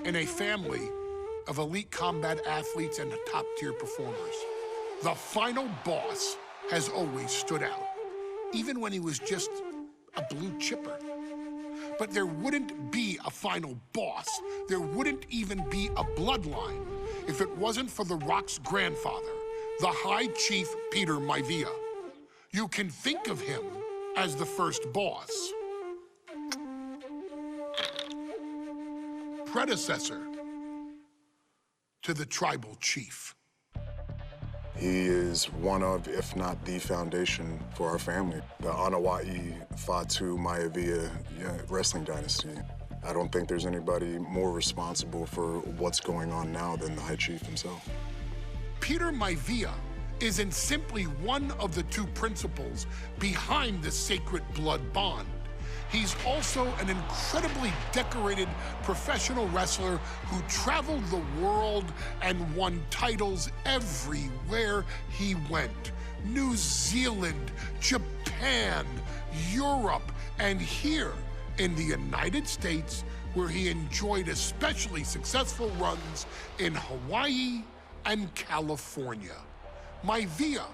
in a family of elite combat athletes and top-tier performers. The final boss has always stood out, even when he was just a blue chipper. But there wouldn't be a final boss, there wouldn't even be a bloodline if it wasn't for The Rock's grandfather, the High Chief Peter Maivia. You can think of him as the first boss. Predecessor to the tribal chief. He is one of, if not the foundation for our family. The Anawa'i Fatu Maivia wrestling dynasty. I don't think there's anybody more responsible for what's going on now than the High Chief himself. Peter Maivia isn't simply one of the two principals behind the sacred blood bond. He's also an incredibly decorated professional wrestler who traveled the world and won titles everywhere he went. New Zealand, Japan, Europe, and here in the United States, where he enjoyed especially successful runs in Hawaii and California. Maivia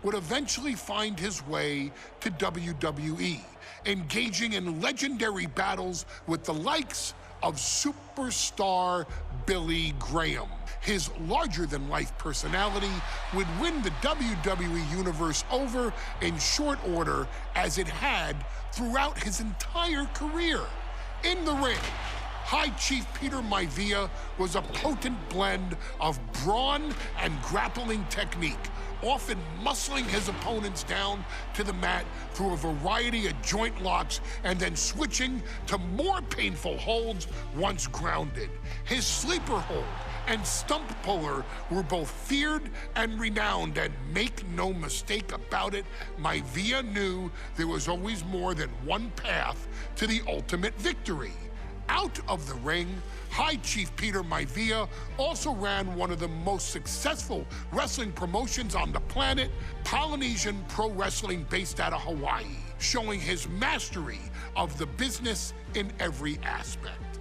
would eventually find his way to WWE, engaging in legendary battles with the likes of superstar Billy Graham. His larger-than-life personality would win the WWE Universe over in short order, as it had throughout his entire career. In the ring, High Chief Peter Maivia was a potent blend of brawn and grappling technique, often muscling his opponents down to the mat through a variety of joint locks and then switching to more painful holds once grounded. His sleeper hold and stump puller were both feared and renowned, and make no mistake about it, Maivia knew there was always more than one path to the ultimate victory. Out of the ring, High Chief Peter Maivia also ran one of the most successful wrestling promotions on the planet, Polynesian Pro Wrestling, based out of Hawaii, showing his mastery of the business in every aspect.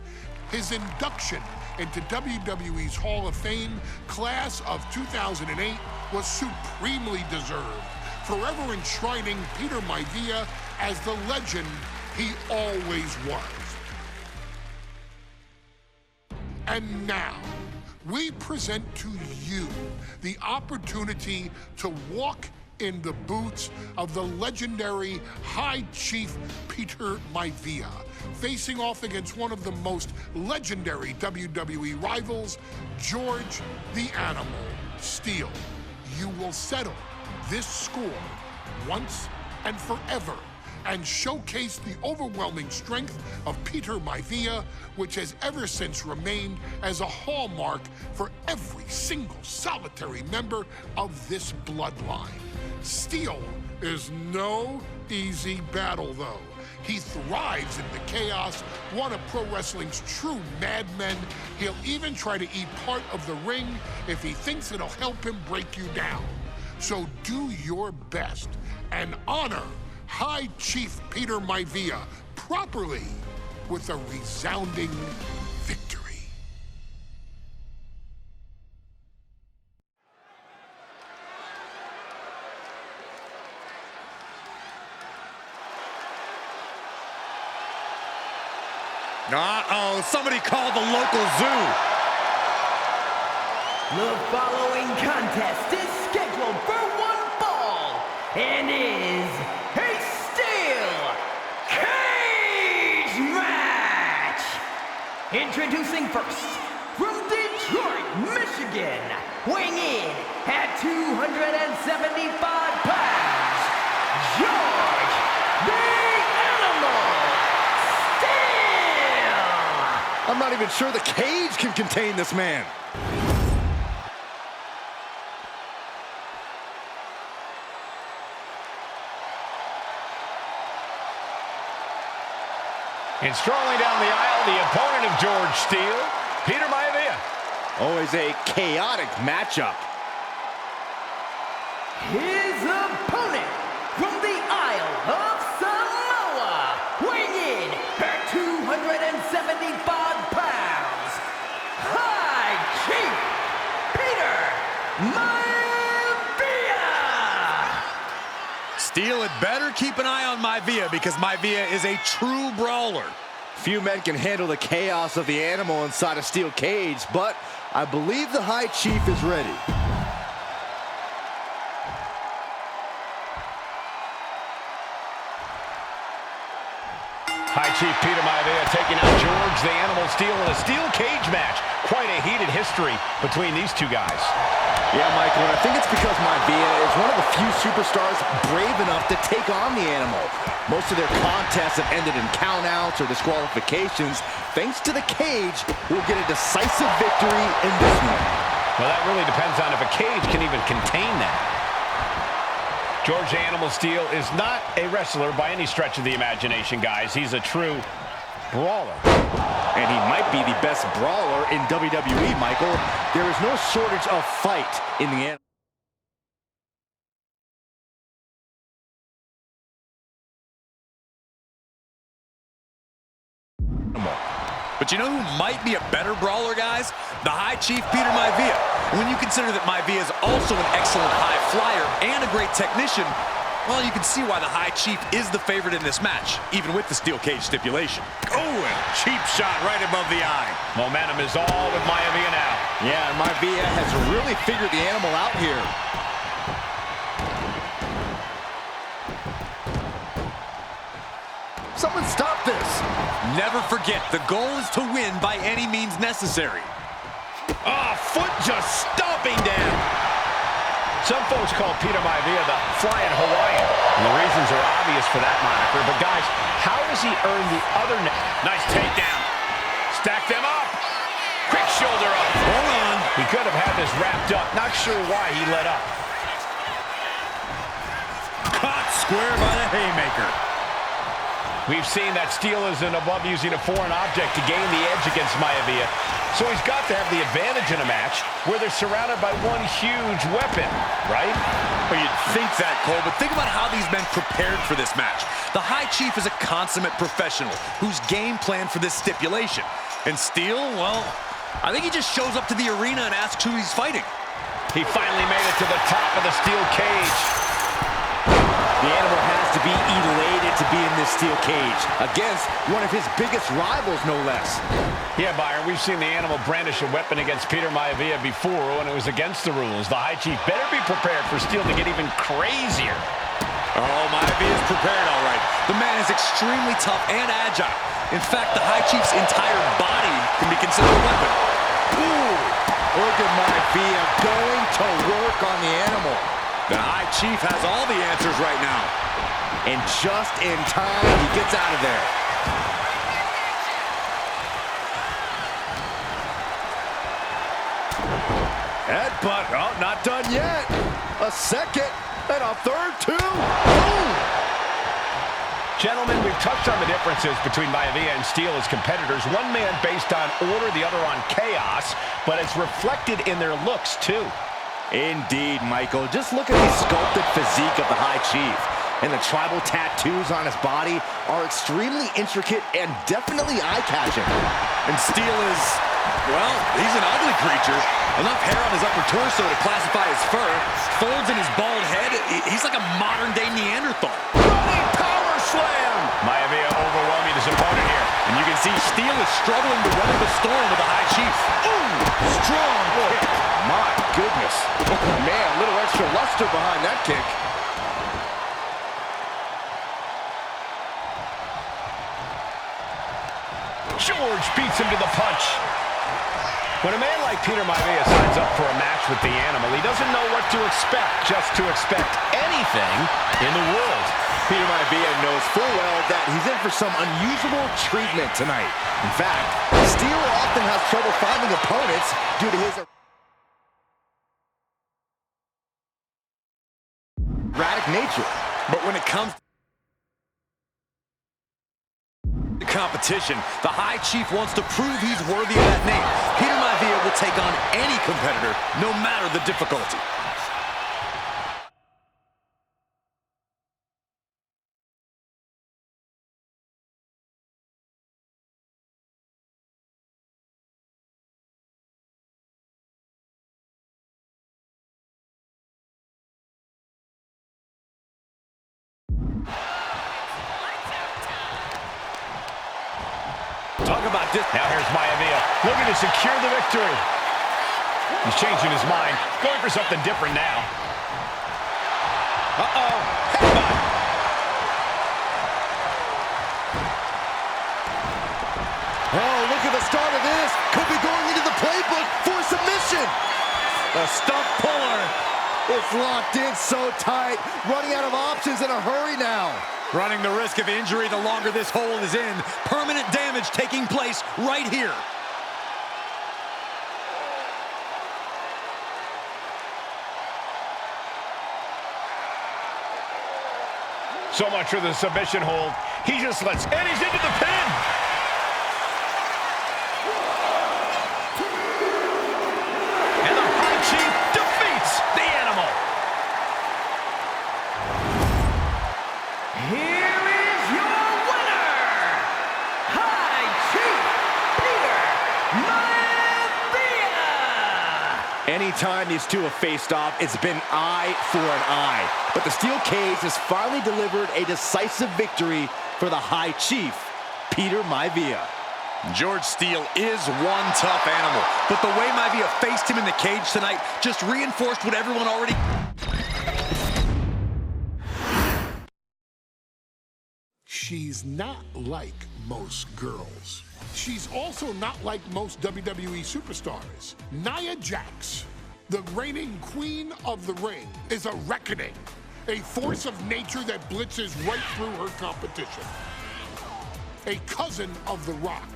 His induction into WWE's Hall of Fame class of 2008 was supremely deserved, forever enshrining Peter Maivia as the legend he always was. And now, we present to you the opportunity to walk in the boots of the legendary High Chief Peter Maivia, facing off against one of the most legendary WWE rivals, George the Animal Steele. You will settle this score once and forever and showcase the overwhelming strength of Peter Maivia, which has ever since remained as a hallmark for every single solitary member of this bloodline. Steele is no easy battle, though. He thrives in the chaos, one of pro wrestling's true madmen. He'll even try to eat part of the ring if he thinks it'll help him break you down. So do your best and honor High Chief Peter Maivia properly with a resounding victory. Uh-oh, somebody called the local zoo. The following contest is scheduled for one fall and is a steel cage match. Introducing first, from Detroit, Michigan, weighing in at 275 pounds, George the Animal Steele. I'm not even sure the cage can contain this man. And strolling down the aisle, the opponent of George Steele, Peter Maivia. Always a chaotic matchup. His opponent from the Isle of Samoa, weighing in at 275 pounds, Steel had better keep an eye on Maivia because Maivia is a true brawler. Few men can handle the chaos of the animal inside a steel cage, but I believe the High Chief is ready. High Chief Peter Maivia taking out George the Animal Steel in a steel cage match. Quite a heated history between these two guys. Yeah, Michael, and I think it's because Maivia is one of the few superstars brave enough to take on the animal. Most of their contests have ended in countouts or disqualifications. Thanks to the cage, we'll get a decisive victory in this one. Well, that really depends on if a cage can even contain that. George the Animal Steel is not a wrestler by any stretch of the imagination, guys. He's a true brawler. And he might be the best brawler in WWE, Michael. There is no shortage of fight in the animal. But you know who might be a better brawler, guys? The High Chief Peter Maivia. When you consider that Maivia is also an excellent high flyer and a great technician, well, you can see why the High Chief is the favorite in this match, even with the steel cage stipulation. Oh, and cheap shot right above the eye. Momentum is all with Maivia now. Yeah, Maivia has really figured the animal out here. Someone stop this. Never forget, the goal is to win by any means necessary. Foot just stomping down. Some folks call Peter Maivia the Flying Hawaiian. And the reasons are obvious for that moniker. But, guys, how does he earn the other net? Nice takedown. Stack them up. Quick shoulder up. Hold on. He could have had this wrapped up. Not sure why he let up. Caught square by the haymaker. We've seen that Steel isn't above using a foreign object to gain the edge against Maivia. So he's got to have the advantage in a match where they're surrounded by one huge weapon, right? Well, you'd think that, Cole, but think about how these men prepared for this match. The High Chief is a consummate professional who's game planned for this stipulation. And Steel, well, I think he just shows up to the arena and asks who he's fighting. He finally made it to the top of the steel cage. The animal has to be elated to be in this steel cage against one of his biggest rivals, no less. Yeah, Byron, we've seen the animal brandish a weapon against Peter Maivia before when it was against the rules. The High Chief better be prepared for Steel to get even crazier. Oh, Maivia is prepared, all right. The man is extremely tough and agile. In fact, the High Chief's entire body can be considered a weapon. Ooh, look at Maivia going to work on the animal. The High Chief has all the answers right now. And just in time, he gets out of there. Headbutt. Oh, not done yet. A second and a third, too. Boom. Gentlemen, we've touched on the differences between Maivia and Steel as competitors. One man based on order, the other on chaos, but it's reflected in their looks, too. Indeed, Michael. Just look at the sculpted physique of the High Chief. And the tribal tattoos on his body are extremely intricate and definitely eye-catching. And Steel is, well, he's an ugly creature. Enough hair on his upper torso to classify as fur. Folds in his bald head. He's like a modern-day Neanderthal. Running power slam! Maivia overwhelming his opponent here. And you can see Steel is struggling to weather the storm with the High Chief. Ooh, strong kick. My goodness. Oh, man, a little extra luster behind that kick. George beats him to the punch. When a man like Peter Maivia signs up for a match with the animal, he doesn't know what to expect, just to expect anything in the world. Peter Maivia knows full well that he's in for some unusual treatment tonight. In fact, Steel often has trouble finding opponents due to his erratic nature. But when it comes to competition, the High Chief wants to prove he's worthy of that name. Peter Maivia will take on any competitor, no matter the difficulty. Talk about this. Now here's Maivia looking to secure the victory. He's changing his mind, going for something different now. Uh-oh. Headbutt. Oh, look at the start of this. Could be going into the playbook for submission. The stump puller. It's locked in so tight. Running out of options in a hurry now. Running the risk of injury the longer this hold is in. Permanent damage taking place right here. So much for the submission hold. He just lets, and he's into the pin. And the High Chief defeats the Animal. Here is your winner, High Chief Peter Maivia! Anytime these two have faced off, it's been eye for an eye. But the steel cage has finally delivered a decisive victory for the High Chief, Peter Maivia. George Steele is one tough animal, but the way Maivia faced him in the cage tonight just reinforced what everyone already... She's not like most girls. She's also not like most WWE superstars. Nia Jax, the reigning queen of the ring, is a reckoning, a force of nature that blitzes right through her competition. A cousin of The Rock,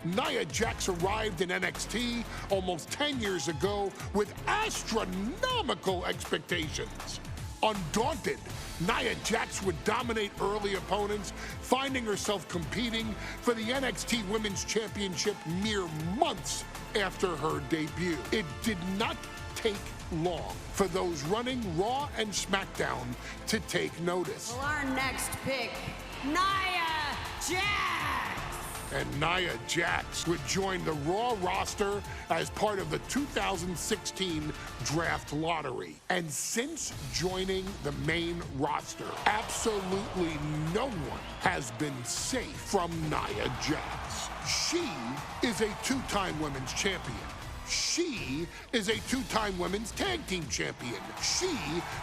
Nia Jax arrived in NXT almost 10 years ago with astronomical expectations. Undaunted, Nia Jax would dominate early opponents, finding herself competing for the NXT Women's Championship mere months after her debut. It did not take long for those running Raw and SmackDown to take notice. Well, our next pick, Nia Jax. And Nia Jax would join the Raw roster as part of the 2016 draft lottery. And since joining the main roster, absolutely no one has been safe from Nia Jax. She is a two-time women's champion. She is a two-time women's tag team champion. She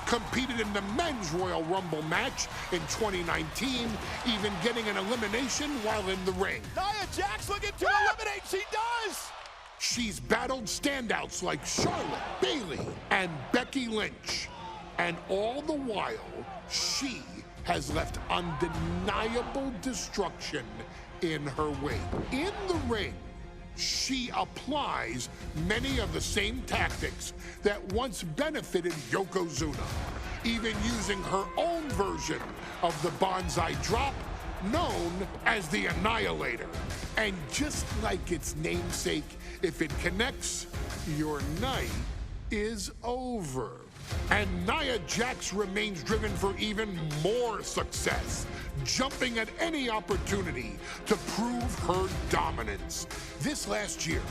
competed in the men's Royal Rumble match in 2019, even getting an elimination while in the ring. Nia Jax looking to eliminate, she does! She's battled standouts like Charlotte, Bayley, and Becky Lynch. And all the while, she has left undeniable destruction in her wake. In the ring, she applies many of the same tactics that once benefited Yokozuna, even using her own version of the Bonsai Drop, known as the Annihilator. And just like its namesake, if it connects, your night is over. And Nia Jax remains driven for even more success, jumping at any opportunity to prove her dominance. This last year,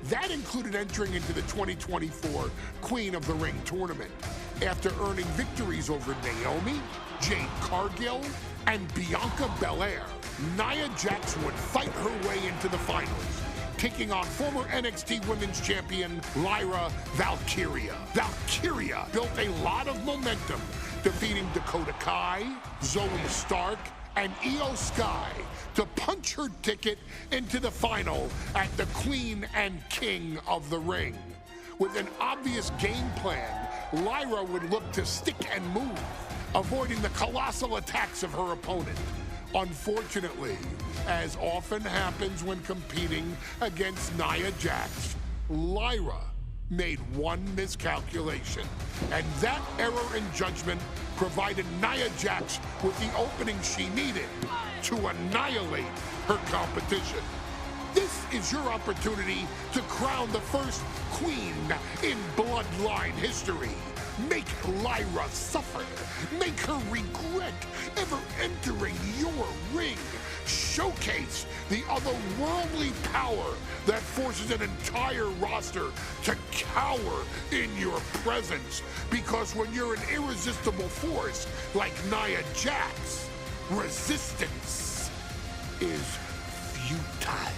that included entering into the 2024 Queen of the Ring tournament after earning victories over Naomi, Jade Cargill, and Bianca Belair. Nia Jax would fight her way into the finals, taking on former NXT Women's Champion Lyra Valkyria. Valkyria built a lot of momentum, defeating Dakota Kai, Zoe Stark, and Io Sky to punch her ticket into the final at the Queen and King of the Ring. With an obvious game plan, Lyra would look to stick and move, avoiding the colossal attacks of her opponent. Unfortunately, as often happens when competing against Nia Jax, Lyra made one miscalculation, and that error in judgment provided Nia Jax with the opening she needed to annihilate her competition. This is your opportunity to crown the first queen in Bloodline history. Make Lyra suffer. Make her regret ever entering your ring. Showcase the otherworldly power that forces an entire roster to cower in your presence. Because when you're an irresistible force like Nia Jax, resistance is you time.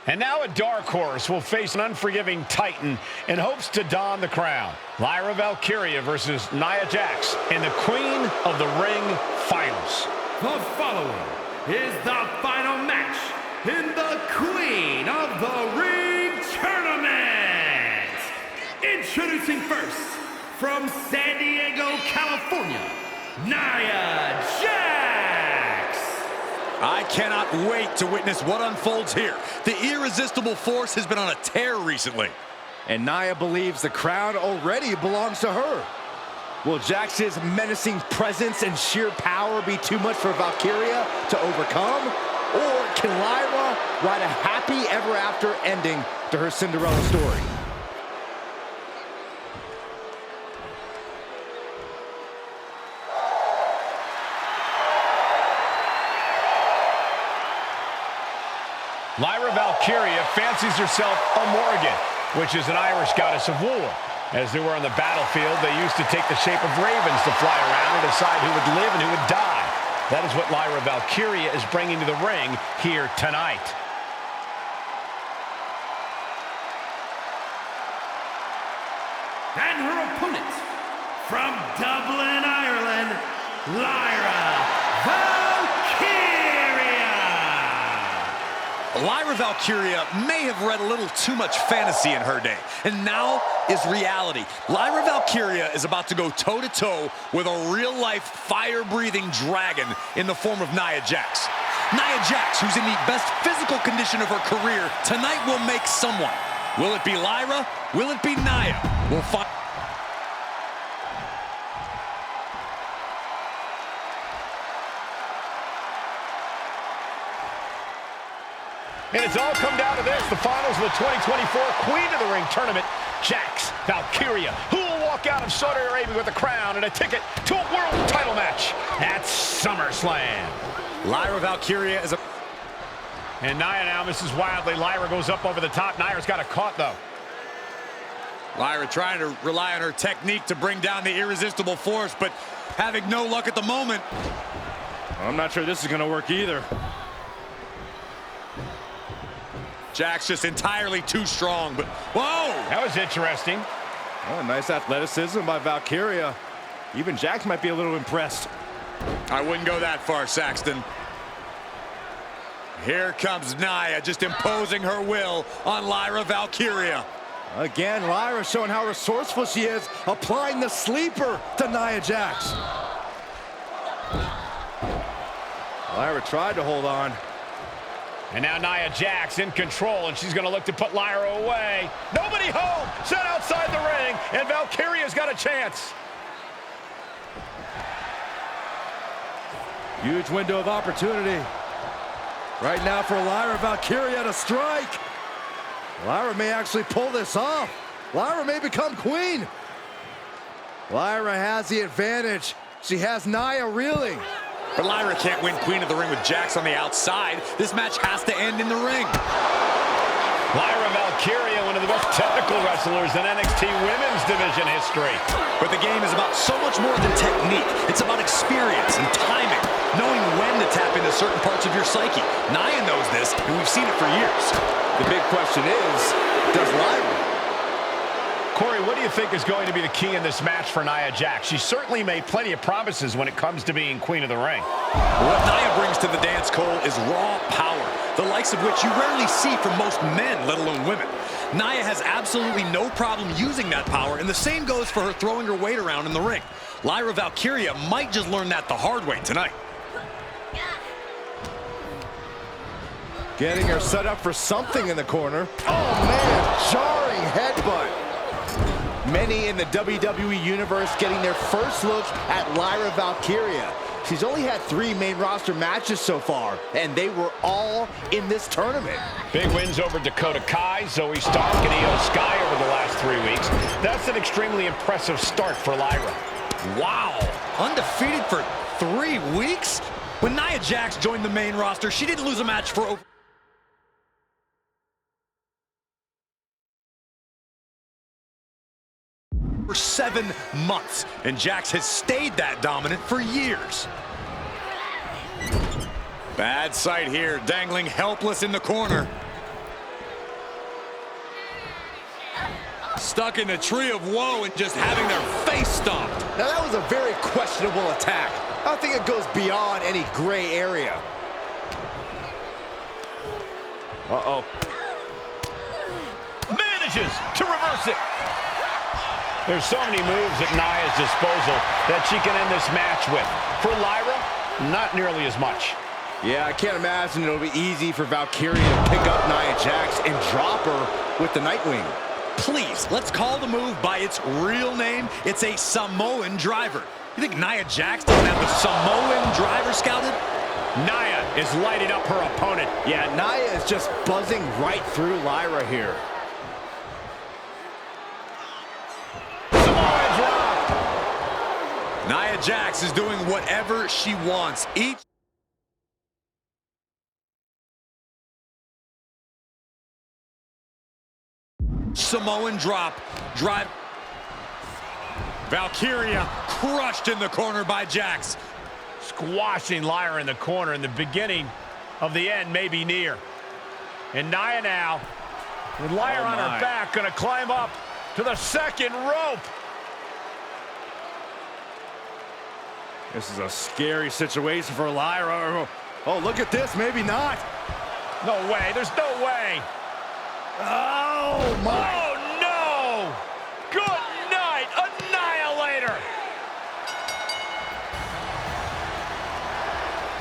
And now a dark horse will face an unforgiving titan in hopes to don the crown. Lyra Valkyria versus Nia Jax in the Queen of the Ring Finals. The following is the final match in the Queen of the Ring Tournament. Introducing first, from San Diego, California, Nia Jax. I cannot wait to witness what unfolds here. The irresistible force has been on a tear recently. And Nia believes the crown already belongs to her. Will Jax's menacing presence and sheer power be too much for Valkyria to overcome? Or can Lyra write a happy ever after ending to her Cinderella story? Lyra Valkyria fancies herself a Morrigan, which is an Irish goddess of war. As they were on the battlefield, they used to take the shape of ravens to fly around and decide who would live and who would die. That is what Lyra Valkyria is bringing to the ring here tonight. And her opponent, from Dublin, Ireland, Lyra Valkyria. Lyra Valkyria may have read a little too much fantasy in her day, and now is reality. Lyra Valkyria is about to go toe-to-toe with a real-life, fire-breathing dragon in the form of Nia Jax. Nia Jax, who's in the best physical condition of her career, tonight will make someone. Will it be Lyra? Will it be Nia? We'll find. And it's all come down to this, the finals of the 2024 Queen of the Ring Tournament. Jax Valkyria, who will walk out of Saudi Arabia with a crown and a ticket to a world title match at SummerSlam. Lyra Valkyria is a... And Nia now misses wildly. Lyra goes up over the top. Nia's got it caught, though. Lyra trying to rely on her technique to bring down the irresistible force, but having no luck at the moment. I'm not sure this is going to work either. Jax just entirely too strong, but whoa! That was interesting. Oh, nice athleticism by Valkyria. Even Jax might be a little impressed. I wouldn't go that far, Saxton. Here comes Nia, just imposing her will on Lyra Valkyria. Again, Lyra showing how resourceful she is, applying the sleeper to Nia Jax. Lyra tried to hold on. And now Nia Jax in control, and she's going to look to put Lyra away. Nobody home! Set outside the ring, and Valkyria's got a chance. Huge window of opportunity. Right now for Lyra Valkyria to strike. Lyra may actually pull this off. Lyra may become queen. Lyra has the advantage. She has Nia reeling. But Lyra can't win Queen of the Ring with Jax on the outside. This match has to end in the ring. Lyra Valkyria, one of the best technical wrestlers in NXT Women's Division history. But the game is about so much more than technique. It's about experience and timing, knowing when to tap into certain parts of your psyche. Nia knows this, and we've seen it for years. The big question is, does Lyra? Corey, what do you think is going to be the key in this match for Nia Jax? She certainly made plenty of promises when it comes to being Queen of the Ring. What Nia brings to the dance, Cole, is raw power, the likes of which you rarely see from most men, let alone women. Nia has absolutely no problem using that power, and the same goes for her throwing her weight around in the ring. Lyra Valkyria might just learn that the hard way tonight. Getting her set up for something in the corner. Oh, man, jarring headbutt. Many in the WWE Universe getting their first look at Lyra Valkyria. She's only had 3 main roster matches so far, and they were all in this tournament. Big wins over Dakota Kai, Zoe Stark, and Io Sky over the last 3 weeks. That's an extremely impressive start for Lyra. Wow, undefeated for 3 weeks? When Nia Jax joined the main roster, she didn't lose a match for over... For 7 months, and Jax has stayed that dominant for years. Bad sight here, dangling helpless in the corner. Stuck in the tree of woe and just having their face stomped. Now that was a very questionable attack. I don't think it goes beyond any gray area. Uh-oh. Manages to reverse it. There's so many moves at Nia's disposal that she can end this match with. For Lyra, not nearly as much. Yeah, I can't imagine it'll be easy for Valkyria to pick up Nia Jax and drop her with the Nightwing. Please, let's call the move by its real name. It's a Samoan driver. You think Nia Jax doesn't have the Samoan driver scouted? Nia is lighting up her opponent. Yeah, Nia is just buzzing right through Lyra here. Samoan drop. Nia Jax is doing whatever she wants. Each Samoan drop, drive. Valkyria crushed in the corner by Jax. Squashing Lyra in the corner, and the beginning of the end may be near. And Nia now, with Lyra on her back, gonna climb up to the second rope. This is a scary situation for Lyra. Oh, look at this, maybe not. No way, there's no way. Oh, my. Oh, no! Good night, Annihilator!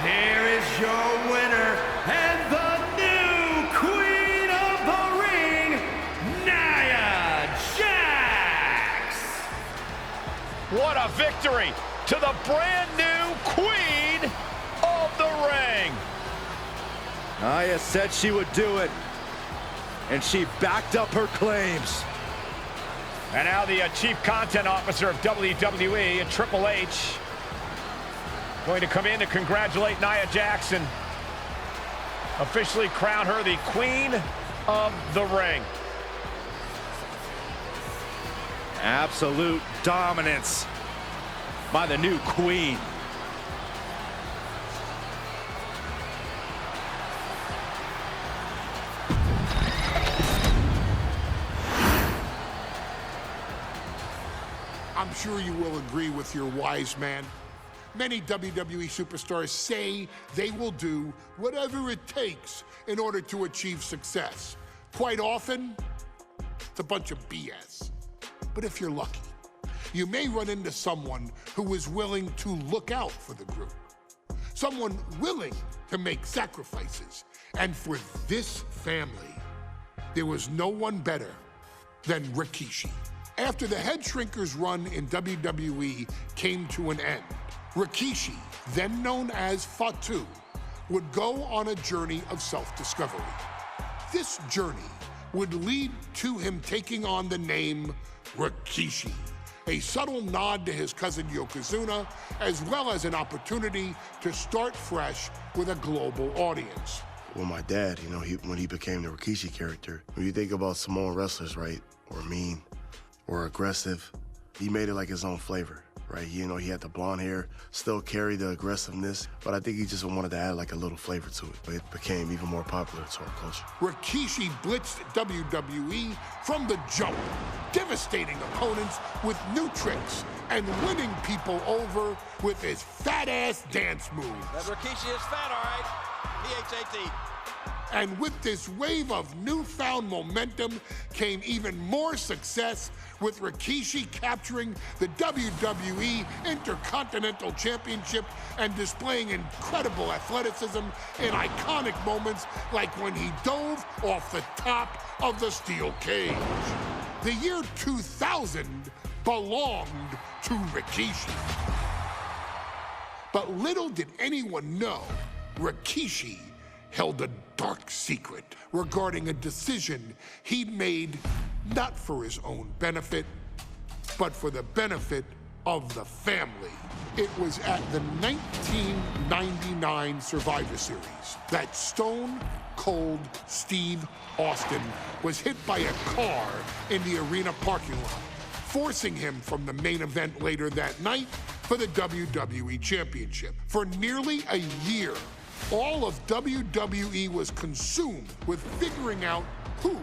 Here is your winner and the new Queen of the Ring, Nia Jax! What a victory to the brand new Queen of the Ring! Nia said she would do it, and she backed up her claims. And now the Chief Content Officer of WWE, Triple H, going to come in to congratulate Nia Jax, officially crown her the Queen of the Ring. Absolute dominance by the new queen. I'm sure you will agree with your wise man. Many WWE superstars say they will do whatever it takes in order to achieve success. Quite often, it's a bunch of BS. But if you're lucky, you may run into someone who is willing to look out for the group. Someone willing to make sacrifices. And for this family, there was no one better than Rikishi. After the Head Shrinkers run in WWE came to an end, Rikishi, then known as Fatu, would go on a journey of self-discovery. This journey would lead to him taking on the name Rikishi, a subtle nod to his cousin Yokozuna, as well as an opportunity to start fresh with a global audience. Well, my dad, when he became the Rikishi character, when you think about Samoan wrestlers, right, or mean, or aggressive, he made it like his own flavor, right? He had the blonde hair, still carried the aggressiveness, but I think he just wanted to add like a little flavor to it. But it became even more popular to our culture. Rikishi blitzed WWE from the jump, devastating opponents with new tricks and winning people over with his fat-ass dance moves. That Rikishi is fat, all right. P-H-A-T. And with this wave of newfound momentum came even more success, with Rikishi capturing the WWE Intercontinental Championship and displaying incredible athleticism in iconic moments like when he dove off the top of the steel cage. The year 2000 belonged to Rikishi. But little did anyone know, Rikishi held a dark secret regarding a decision he'd made not for his own benefit, but for the benefit of the family. It was at the 1999 Survivor Series that Stone Cold Steve Austin was hit by a car in the arena parking lot, forcing him from the main event later that night for the WWE Championship. For nearly a year, all of WWE was consumed with figuring out who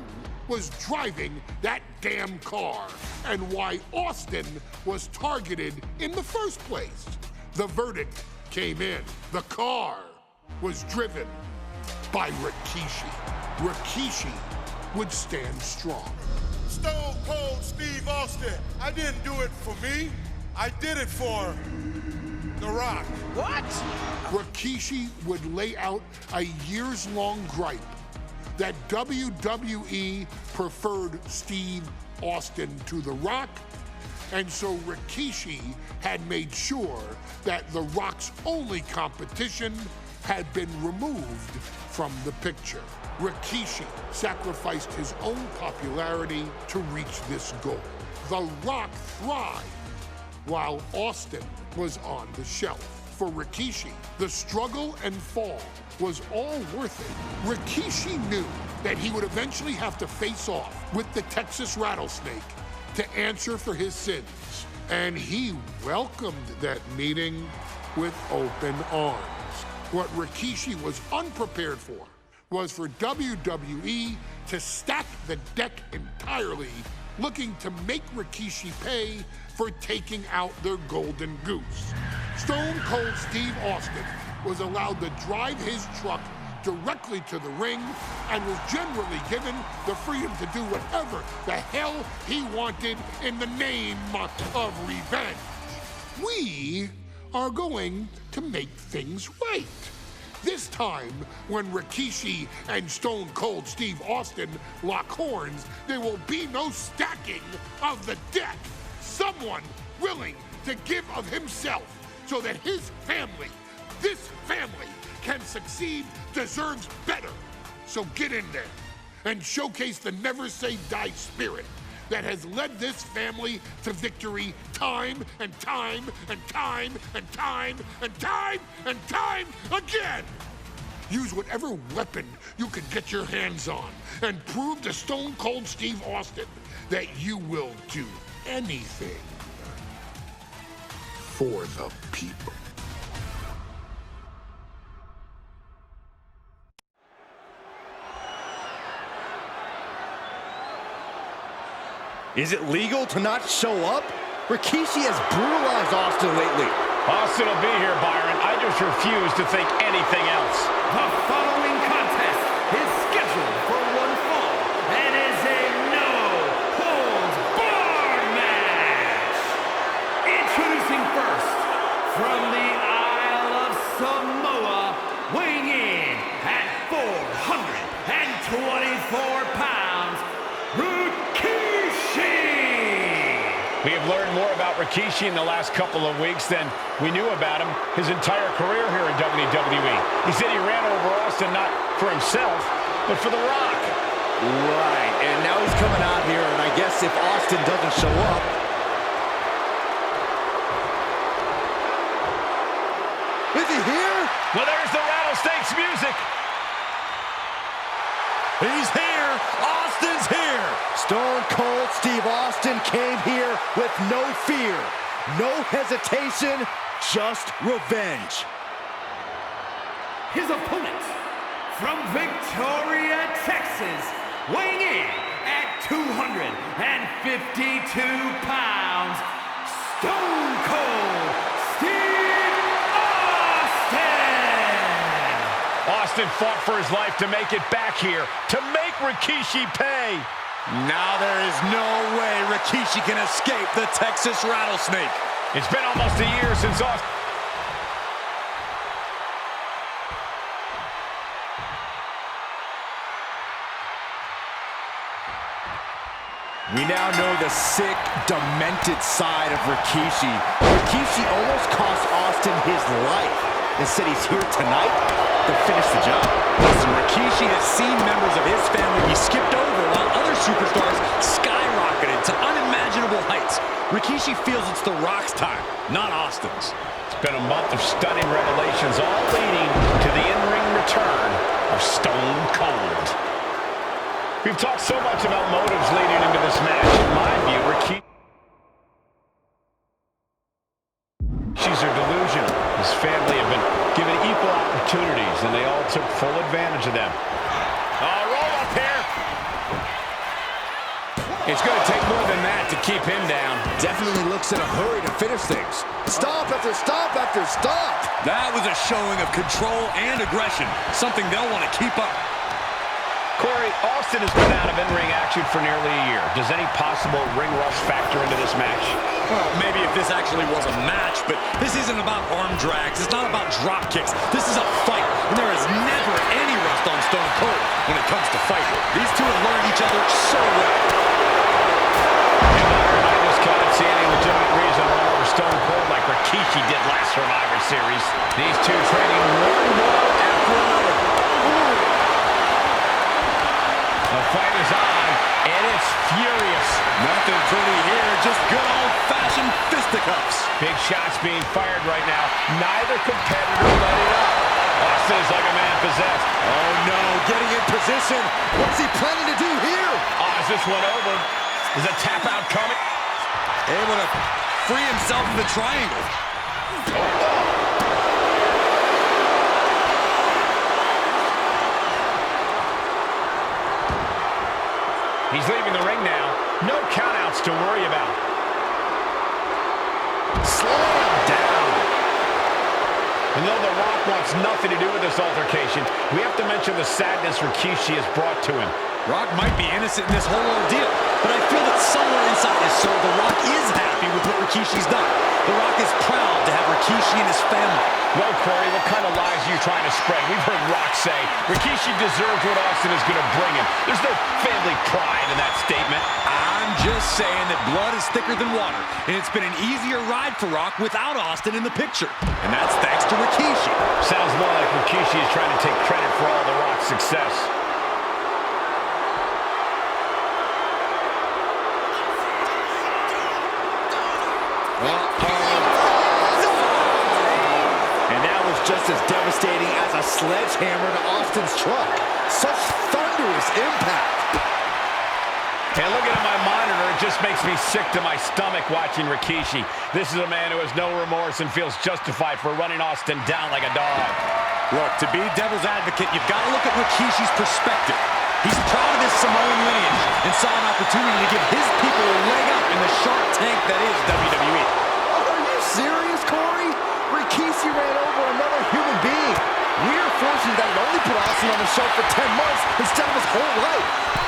was driving that damn car and why Austin was targeted in the first place. The verdict came in. The car was driven by Rikishi. Rikishi would stand strong. Stone Cold Steve Austin. I didn't do it for me. I did it for The Rock. What? Rikishi would lay out a years-long gripe that WWE preferred Steve Austin to The Rock, and so Rikishi had made sure that The Rock's only competition had been removed from the picture. Rikishi sacrificed his own popularity to reach this goal. The Rock thrived while Austin was on the shelf. For Rikishi, the struggle and fall was all worth it. Rikishi knew that he would eventually have to face off with the Texas Rattlesnake to answer for his sins, and he welcomed that meeting with open arms. What Rikishi was unprepared for was for WWE to stack the deck entirely, looking to make Rikishi pay for taking out their golden goose. Stone Cold Steve Austin was allowed to drive his truck directly to the ring and was generally given the freedom to do whatever the hell he wanted in the name of revenge. We are going to make things right. This time, when Rikishi and Stone Cold Steve Austin lock horns, there will be no stacking of the deck. Someone willing to give of himself so that his family, this family, can succeed, deserves better. So get in there and showcase the never say die spirit that has led this family to victory time and time and time and time and time and time again. Use whatever weapon you can get your hands on and prove to Stone Cold Steve Austin that you will do anything for the people. Is it legal to not show up? Rikishi has brutalized Austin lately. Austin will be here, Byron. I just refuse to think anything else. The following contest is scheduled for one fall and is a no-holds-barred match. Introducing first, from the Isle of Samoa, weighing in at 424 pounds, Rikishi! We have learned more about Rikishi in the last couple of weeks than we knew about him his entire career here in WWE. He said he ran over Austin not for himself, but for The Rock. Right, and now he's coming out here, and I guess if Austin doesn't show up... Is he here? Well, there's the Rattlesnake's music. He's here! Austin's here! Stone Cold Steve Austin came here with no fear, no hesitation, just revenge. His opponent, from Victoria, Texas, weighing in at 252 pounds, Stone Cold Steve Austin! Austin fought for his life to make it back here, to make Rikishi pay. Now there is no way Rikishi can escape the Texas Rattlesnake. It's been almost a year since Austin... We now know the sick, demented side of Rikishi. Rikishi almost cost Austin his life. Instead, he's here tonight to finish the job. Listen, Rikishi has seen members of his family be skipped over while other superstars skyrocketed to unimaginable heights. Rikishi feels it's The Rock's time, not Austin's. It's been a month of stunning revelations, all leading to the in-ring return of Stone Cold. We've talked so much about motives leading into this match. In my view, Rikishi... His family have been given equal opportunities, and they all took full advantage of them. Oh, roll up here. It's going to take more than that to keep him down. Definitely looks in a hurry to finish things. Stop after stop after stop. That was a showing of control and aggression, something they'll want to keep up. Corey, Austin has been out of in-ring action for nearly a year. Does any possible ring rust factor into this match? Well, maybe if this actually was a match, but this isn't about arm drags. It's not about drop kicks. This is a fight, and there is never any rust on Stone Cold when it comes to fighting. These two have learned each other so well. I just can't see any legitimate reason to run over Stone Cold like Rikishi did last Survivor Series. These two trading one blow after another. The fight is on, and it's furious. Nothing pretty here, just good old-fashioned fisticuffs. Big shots being fired right now. Neither competitor let it up. Austin is like a man possessed. Oh, no, getting in position. What's he planning to do here? Is this one over? Is a tap out coming? Able to free himself from the triangle. He's leaving the ring now. No countouts to worry about. Slam down. And though The Rock wants nothing to do with this altercation, we have to mention the sadness Rikishi has brought to him. Rock might be innocent in this whole ordeal, but I feel that somewhere inside his soul, The Rock is happy with what Rikishi's done. The Rock is proud to have Rikishi and his family. Well, Corey, what kind of lies are you trying to spread? We've heard Rock say Rikishi deserves what Austin is going to bring him. There's no family pride in that statement. I'm just saying that blood is thicker than water, and it's been an easier ride for Rock without Austin in the picture. And that's thanks to Rikishi. Sounds more like Rikishi is trying to take credit for all The Rock's success. Just as devastating as a sledgehammer to Austin's truck. Such thunderous impact. And looking at my monitor, it just makes me sick to my stomach watching Rikishi. This is a man who has no remorse and feels justified for running Austin down like a dog. Look, to be devil's advocate, you've got to look at Rikishi's perspective. He's proud of his Samoan lineage and saw an opportunity to give his people a leg up in the Shark Tank that is WWE. Are you serious, Corey? Rikishi ran over another human being. Weird fortune that it only put Austin on the show for 10 months instead of his whole life.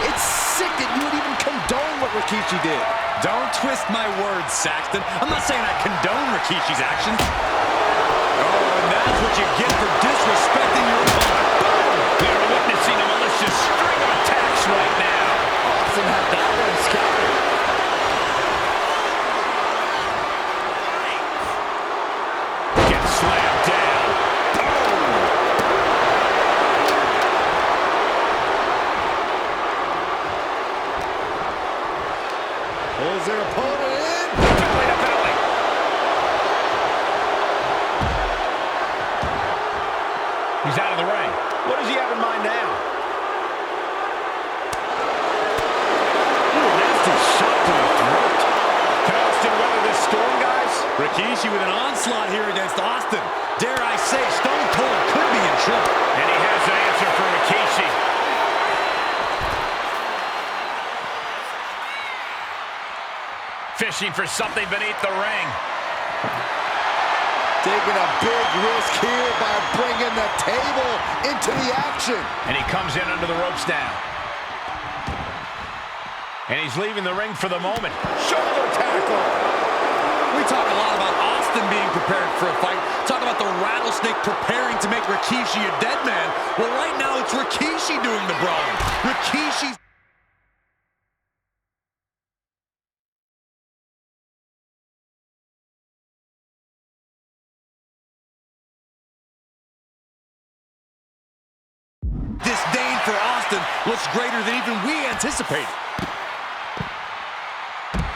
It's sick that you would even condone what Rikishi did. Don't twist my words, Saxton. I'm not saying I condone Rikishi's actions. Oh, and that's what you get for disrespecting your opponent. We are witnessing a malicious string of attacks right now. Austin had that one scouted. Slammed down. Pulls their opponent in. Belly to belly. He's out of the ring. What does he have in mind now? Ooh, nasty shot to the throat. Can Austin weather this storm, guys? Rikishi with an onslaught here against Austin. Dare I say, Stone Cold could be in trouble. And he has an answer for Rikishi. Fishing for something beneath the ring. Taking a big risk here by bringing the table into the action. And he comes in under the ropes now. And he's leaving the ring for the moment. Shoulder tackle. We talk a lot about Austin being prepared for a fight. Talk about the rattlesnake preparing to make Rikishi a dead man. Well, right now it's Rikishi doing the brawling. Rikishi's... disdain for Austin looks greater than even we anticipated.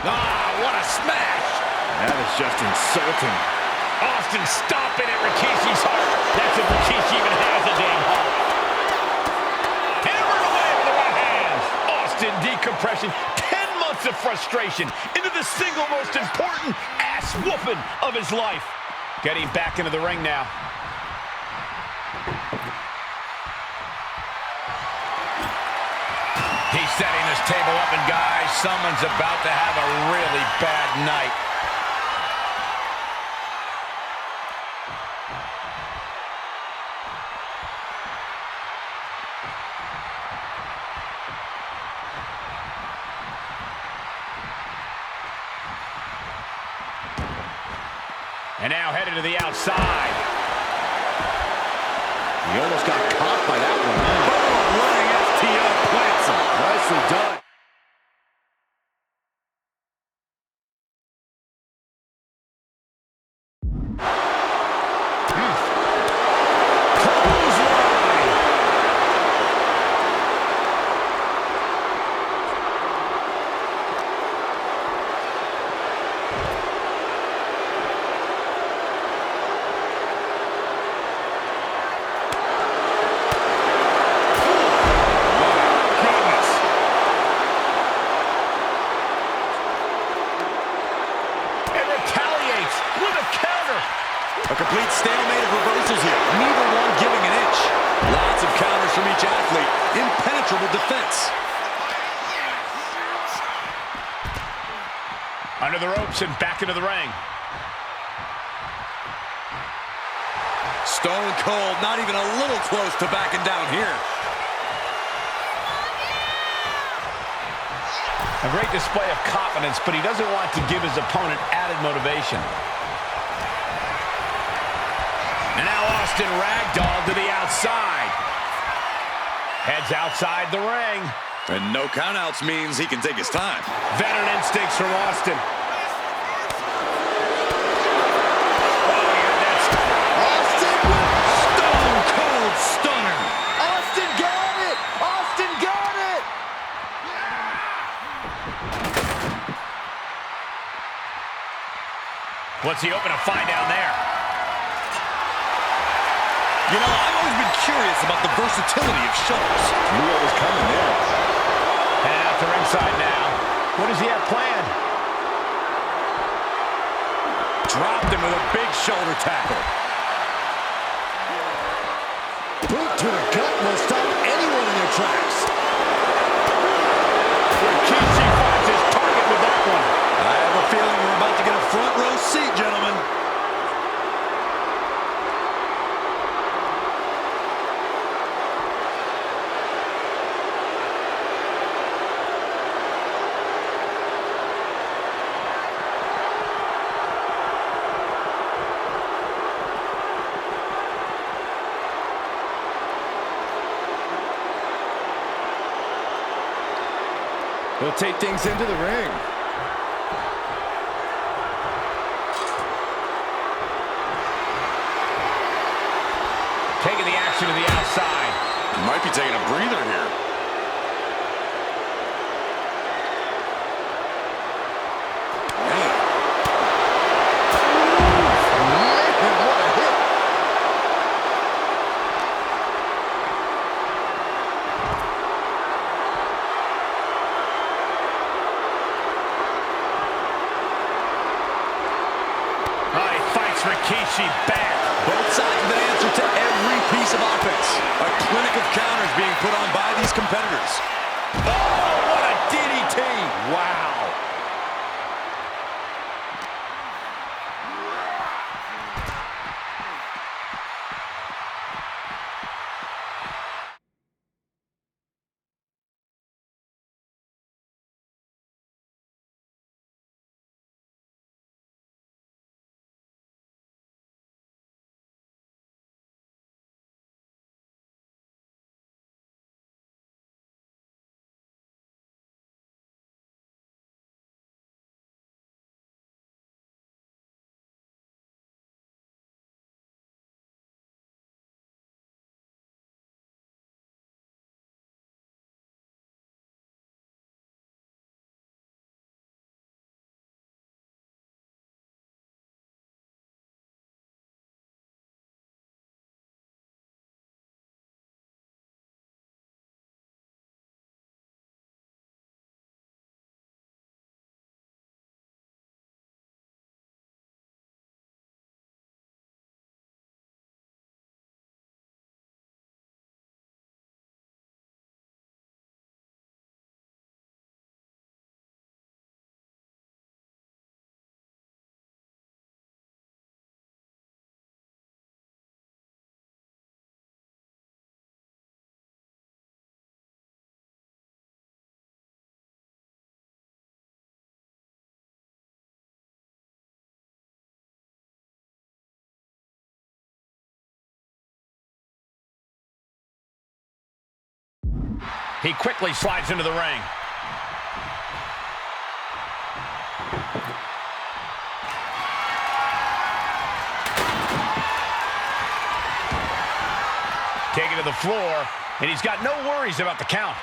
What a smash! That is just insulting. Austin stomping at Rikishi's heart. That's if Rikishi even has a damn heart. Hammered away with the right hand. Austin decompression. 10 months of frustration into the single most important ass whooping of his life. Getting back into the ring now. He's setting this table up, and guys, someone's about to have a really bad night. And now headed to the outside. He almost got caught by that one. Oh, running FTO plants him. Nicely done. A complete stalemate of reversals here. Neither one giving an inch. Lots of counters from each athlete. Impenetrable defense. Under the ropes and back into the ring. Stone Cold, not even a little close to backing down here. A great display of confidence, but he doesn't want to give his opponent added motivation. And now Austin ragdolled to the outside. Heads outside the ring. And no countouts means he can take his time. Veteran instincts from Austin. Austin with Stone Cold Stunner. Austin got it. Austin got it. What's he hoping to find down there? You know, I've always been curious about the versatility of shoulders. Knew what was coming there. And out to ringside now. What does he have planned? Dropped him with a big shoulder tackle. Boot to the gut will stop anyone in their tracks. Rikishi finds his target with that one. I have a feeling we're about to get a front row seat, gentlemen. He'll take things into the ring. Taking the action to the outside. He might be taking a breather here. Rikishi back. Both sides with an answer to every piece of offense. A clinic of counters being put on by these competitors. Oh, what a DDT. Wow. He quickly slides into the ring. Taken to the floor, and he's got no worries about the count.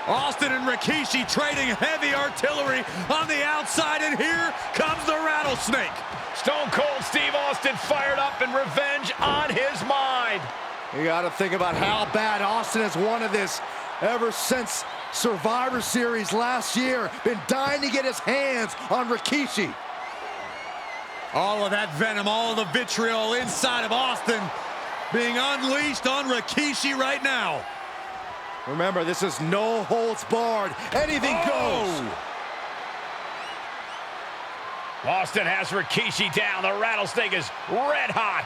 Austin and Rikishi trading heavy artillery on the outside, and here comes the rattlesnake. Stone Cold Steve Austin fired up and revenge on his mind. You got to think about how bad Austin has wanted this ever since Survivor Series last year. Been dying to get his hands on Rikishi. All of that venom, all of the vitriol inside of Austin being unleashed on Rikishi right now. Remember, this is no holds barred. Anything goes. Austin has Rikishi down. The rattlesnake is red hot.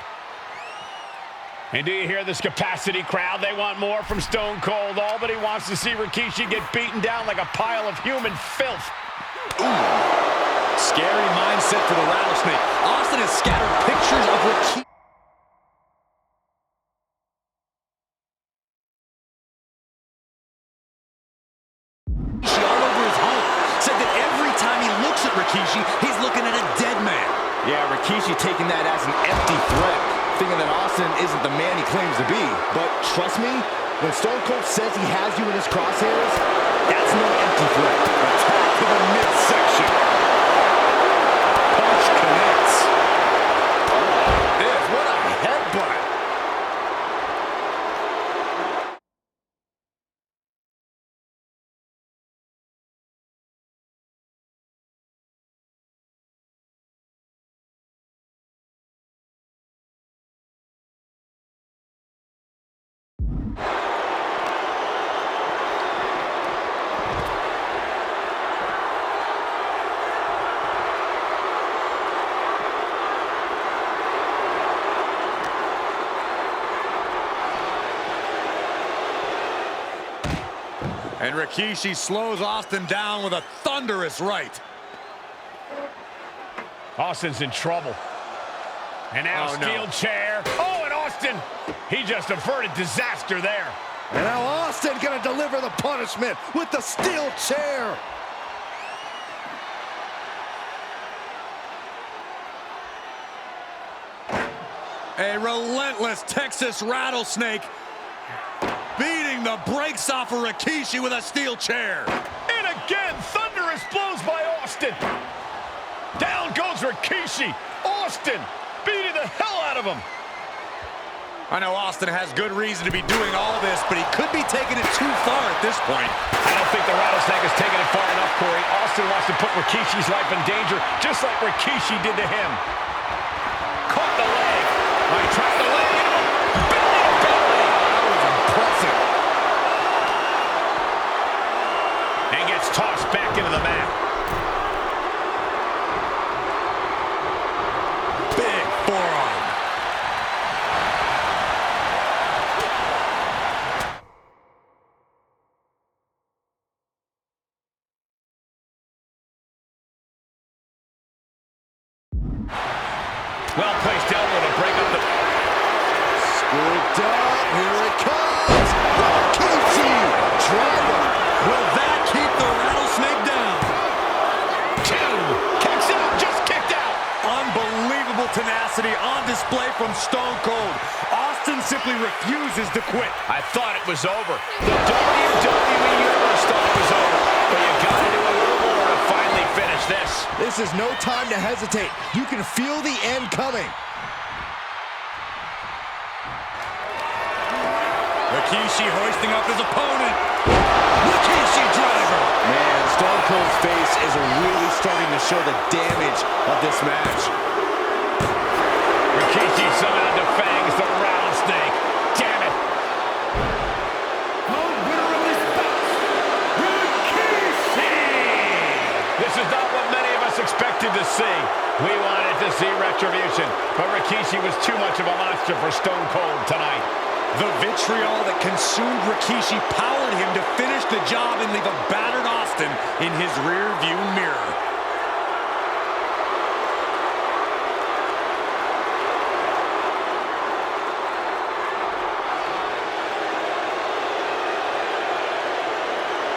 And do you hear this capacity crowd? They want more from Stone Cold. Albany wants to see Rikishi get beaten down like a pile of human filth. Ooh. Scary mindset for the rattlesnake. Austin has scattered pictures of Rikishi all over his home. Said that every time he looks at Rikishi, he's looking at a dead man. Yeah, Rikishi taking that as an empty threat, thinking that Austin isn't the man he claims to be. But trust me, when Stone Cold says he has you in his crosshairs, that's no empty threat. Attack to the midsection. Punch connects. What a headbutt. And Rikishi slows Austin down with a thunderous right. Austin's in trouble. And now steel chair. Oh, and Austin, he just averted disaster there. And now Austin gonna deliver the punishment with the steel chair. A relentless Texas rattlesnake beating the brakes off of Rikishi with a steel chair. And again, thunderous blows by Austin. Down goes Rikishi. Austin beating the hell out of him. I know Austin has good reason to be doing all this, but he could be taking it too far at this point. I don't think the rattlesnake has taken it far enough, Corey. Austin wants to put Rikishi's life in danger, just like Rikishi did to him. Caught the leg. He trapped the leg. Belly to belly. That was impressive. And gets tossed back into the mat. Big forearm. Well-placed elbow to break up the... Scooped up. Here it comes. Rikishi. Driver. Will that keep the rattlesnake down? 2. Kicks out. Just kicked out. Unbelievable tenacity on display from Stone Cold. Austin simply refuses to quit. I thought it was over. The WWE Universe thought it was over. But you got to do a little more to finally finish this. This is no time to hesitate. You can feel the end coming. Rikishi hoisting up his opponent. Rikishi driver. Man, Stone Cold's face is really starting to show the damage of this match. Rikishi somehow defangs the rattlesnake. Damn it. This is not what many of us expected to see. We wanted to see retribution, but Rikishi was too much of a monster for Stone Cold tonight. The vitriol that consumed Rikishi powered him to finish the job and leave a battered Austin in his rear-view mirror.